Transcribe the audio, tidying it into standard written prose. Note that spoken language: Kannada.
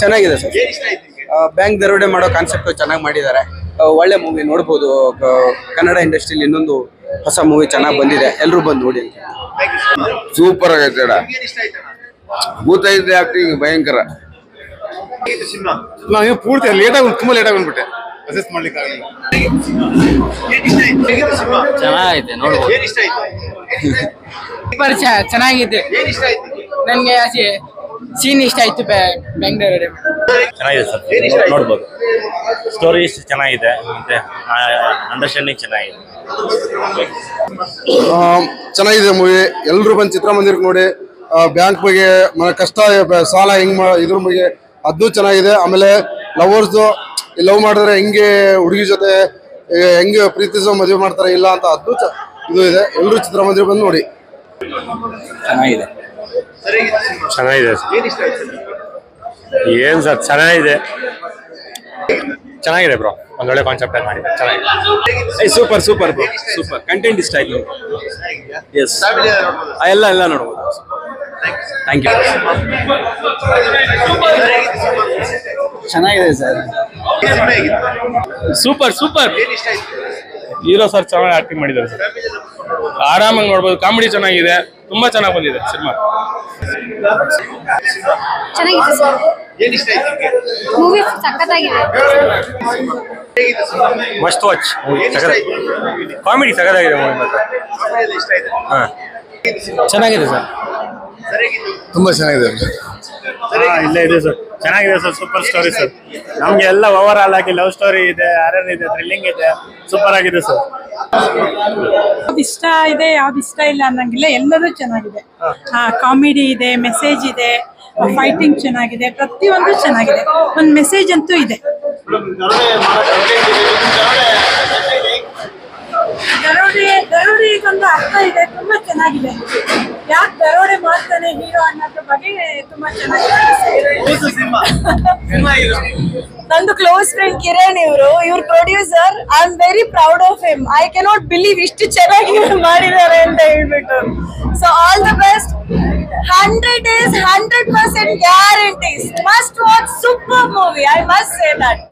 ಚೆನ್ನಾಗಿದೆ ಸರ್. ಬ್ಯಾಂಕ್ ದರೋಡೆ ಮಾಡೋ ಕಾನ್ಸೆಪ್ಟ್ ಚೆನ್ನಾಗಿ ಮಾಡಿದ್ದಾರೆ. ಒಳ್ಳೆ ಮೂವಿ ನೋಡ್ಬೋದು. ಕನ್ನಡ ಇಂಡಸ್ಟ್ರಿಯಲ್ಲಿ ಇನ್ನೊಂದು ಹೊಸ ಮೂವಿ ಚೆನ್ನಾಗಿ ಬಂದಿದೆ, ಎಲ್ಲರೂ ಬಂದು ನೋಡಿ. ಸೂಪರ್ ಆಗೈತೆ ಅಣ್ಣ, ಭೂತೈತೆ ಆಕ್ಟಿಂಗ್ ಭಯಂಕರ. ನಾನು ಪೂರ್ತಿ ಲೇಟಾಗಿ ತುಂಬಾ ಲೇಟಾಗಿ ಬಂದ್ಬಿಟ್ಟೆ, ಅಸೆಸ್ ಮಾಡ್ಲಿಕ್ಕೆ ಆಗಲಿಲ್ಲ. ಚೆನ್ನಾಗೈತೆ ನೋಡ್ಬೋದು. ಚೆನ್ನಾಗಿದೆ. ನನಗೆ ಸೀನ್ ಇಷ್ಟ ಆಯ್ತು. ಬ್ಯಾಂಕ್ ದರೋಡೆ ಚೆನ್ನಾಗಿದೆ ಸರ್, ನೋಡ್ಬೋದು. ಸ್ಟೋರಿ ಚೆನ್ನಾಗಿದೆ, ಮತ್ತೆ ಅಂಡರ್ಸ್ಟ್ಯಾಂಡಿಂಗ್ ಚೆನ್ನಾಗಿದೆ. ಚೆನ್ನಾಗಿದೆ ಮೂವಿ. ಎಲ್ಲರೂ ಬಂದು ಚಿತ್ರಮಂದಿರಕ್ಕೆ ನೋಡಿ. ಬ್ಯಾಂಕ್ ಬಗ್ಗೆ ಕಷ್ಟ, ಸಾಲ ಹೆಂಗ್ ಇದ್ರ ಬಗ್ಗೆ ಅದು ಚೆನ್ನಾಗಿದೆ. ಆಮೇಲೆ ಲವರ್ಸ್ ಲವ್ ಮಾಡಿದ್ರೆ ಹೆಂಗೆ ಹುಡುಗಿ ಜೊತೆ ಹೆಂಗೆ ಪ್ರೀತಿಸೋ ಮದುವೆ ಮಾಡ್ತಾರೆ ಇಲ್ಲ ಅಂತ ಅದು ಇದು ಇದೆ. ಎಲ್ಲರೂ ಚಿತ್ರಮಂದಿರ ಬಂದು ನೋಡಿ. ಚೆನ್ನಾಗಿದೆ. ಏನ್ ಸರ್ ಚೆನ್ನಾಗಿದೆ, ಚೆನ್ನಾಗಿದೆ ಬ್ರೋ. ಒಂದೊಳ್ಳೆ ಕಾನ್ಸೆಪ್ಟ್ ಅಲ್ಲಿ ಮಾಡಿದ್ದಾರೆ, ಚೆನ್ನಾಗಿದೆ. Super super bro, super. Content ಇಷ್ಟ ಆಯ್ತು. ಎಸ್, ಎಲ್ಲ ನೋಡ್ಬೋದು. Thank you. ಚೆನ್ನಾಗಿದೆ ಸರ್. ಸೂಪರ್ ಹೀರೋ ಸರ್ ಚೆನ್ನಾಗಿ ಆಕ್ಟಿಂಗ್ ಮಾಡಿದ್ದಾರೆ ಸರ್, ಆರಾಮಾಗಿ ನೋಡ್ಬೋದು. ಕಾಮಿಡಿ ಚೆನ್ನಾಗಿದೆ, ತುಂಬಾ ಚೆನ್ನಾಗಿ ಬಂದಿದೆ ಸಿನಿಮಾ. ಚೆನ್ನಾಗಿದೆ ಸರ್, ಮೂವಿ ಸಖತ್ತಾಗಿದೆ. ಮಸ್ಟ್ ವಾಚ್, ಕಾಮಿಡಿ ಸಖತ್ತಾಗಿದೆ ಮೂವಿ ಮಾತ್ರ. ಚೆನ್ನಾಗಿದೆ ಸರ್, ತುಂಬಾ ಚೆನ್ನಾಗಿದೆ. ಇಲ್ಲೇ ಇದೆ ಸರ್, ಚೆನ್ನಾಗಿದೆ ಸರ್. Super story sir. ನಮ್ಗೆ ಎಲ್ಲ ಓವರ್ ಆಲ್ ಆಗಿ ಲವ್ ಸ್ಟೋರಿ ಇದೆ, ಹಾರರ್ ಇದೆ, ಥ್ರಿಲ್ಲಿಂಗ್ ಇದೆ, ಸೂಪರ್ ಆಗಿದೆ ಸರ್. ಯಾವ್ದು ಇಷ್ಟ ಇದೆ ಯಾವ್ದು ಇಷ್ಟ ಇಲ್ಲ ಅನ್ನಂಗಿಲ್ಲ, ಎಲ್ಲರೂ ಚೆನ್ನಾಗಿದೆ. ಕಾಮಿಡಿ ಇದೆ, ಮೆಸೇಜ್ ಇದೆ, ಫೈಟಿಂಗ್ ಚೆನ್ನಾಗಿದೆ, ಪ್ರತಿಯೊಂದು ಚೆನ್ನಾಗಿದೆ. ಒಂದು ಮೆಸೇಜ್ ಅಂತೂ ಇದೆ. ದರೋಡೆಗೊಂದು ಅರ್ಥ ಇದೆ, ತುಂಬಾ ಚೆನ್ನಾಗಿದೆ. ಯಾಕೆ ದರೋಡೆ ಮಾಡ್ತಾನೆ ಹೀರೋ ಅನ್ನೋದ್ರ ಬಗ್ಗೆ ತುಂಬಾ ಚೆನ್ನಾಗಿದೆ. ನಂದು ಕ್ಲೋಸ್ ಫ್ರೆಂಡ್ ಕಿರಣ್, ಇವ್ರ producer. I am very proud of him. I cannot believe ಇಷ್ಟು ಚೆನ್ನಾಗಿ ಮಾಡಿದ್ದಾರೆ ಅಂತ ಹೇಳ್ಬಿಟ್ಟು. So all the best. 100 is 100% guarantees. Must watch, super movie. I must say that.